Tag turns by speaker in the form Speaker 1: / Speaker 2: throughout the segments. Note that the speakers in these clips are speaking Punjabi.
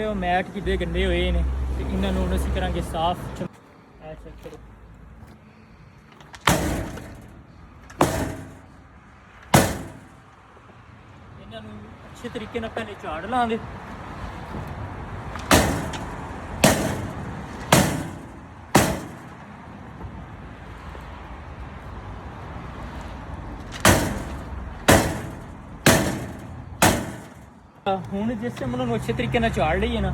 Speaker 1: ਉਹ ਮੈਟ ਕਿੱਡੇ ਗੰਦੇ ਹੋਏ ਨੇ ਤੇ ਇਹਨਾਂ ਨੂੰ ਹੁਣ ਅਸੀਂ ਕਰਾਂਗੇ ਸਾਫ਼। ਐਸਾ ਕਰੋ, ਇਹਨਾਂ ਨੂੰ ਅੱਛੇ ਤਰੀਕੇ ਨਾਲ ਪਹਿਲੇ ਝਾੜ ਲਾਂਗੇ। ਹੁਣ ਜਿਸ ਟਾਈਮ ਉਹਨਾਂ ਨੂੰ ਅੱਛੇ ਤਰੀਕੇ ਨਾਲ ਝਾੜ ਲਈਏ ਨਾ,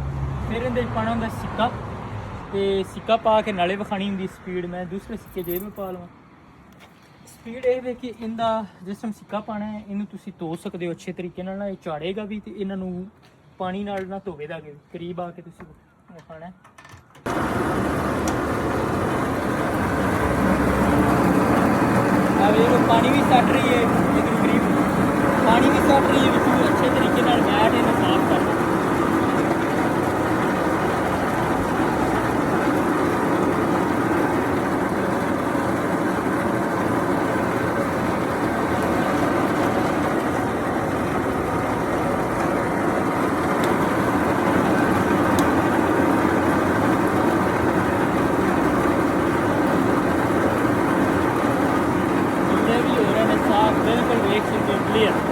Speaker 1: ਫਿਰ ਇਹਦੇ 'ਚ ਪਾਉਣਾ ਹੁੰਦਾ ਸਿੱਕਾ, ਤੇ ਸਿੱਕਾ ਪਾ ਕੇ ਨਾਲੇ ਵਿਖਾਣੀ ਹੁੰਦੀ ਸਪੀਡ। ਮੈਂ ਦੂਸਰੇ ਸਿੱਕੇ ਜੇਬ ਵਿੱਚ ਪਾ ਲਵਾਂ। ਸਪੀਡ ਇਹ ਵੇ ਕਿ ਇਹਦਾ ਜਿਸ ਟਾਈਮ ਸਿੱਕਾ ਪਾਉਣਾ ਹੈ ਇਹਨੂੰ ਤੁਸੀਂ ਧੋ ਸਕਦੇ ਹੋ ਅੱਛੇ ਤਰੀਕੇ ਨਾਲ, ਨਾ ਇਹ ਝਾੜੇਗਾ ਵੀ ਤੇ ਇਹਨਾਂ ਨੂੰ ਪਾਣੀ ਨਾਲ ਨਾ ਧੋਵੇਗਾ ਵੀ। ਕਰੀਬ ਆ ਕੇ ਤੁਸੀਂ ਵਿਖਾਣਾ ਪਾਣੀ ਵੀ ਸੱਟ ਰਹੀ ਹੈ, ਲੇਕਿਨ ਕਰੀਬ ਪਾਣੀ ਵੀ ਸੱਟ ਰਹੀ ਹੈ ਵਿੱਚ ਅੱਛੇ ਤਰੀਕੇ ਨਾਲ ਮੈਟ ਇਹਨੂੰ ਸਾਫ਼ ਕਰ ਦਿਓ। बिल्कुल एक से क्लियर।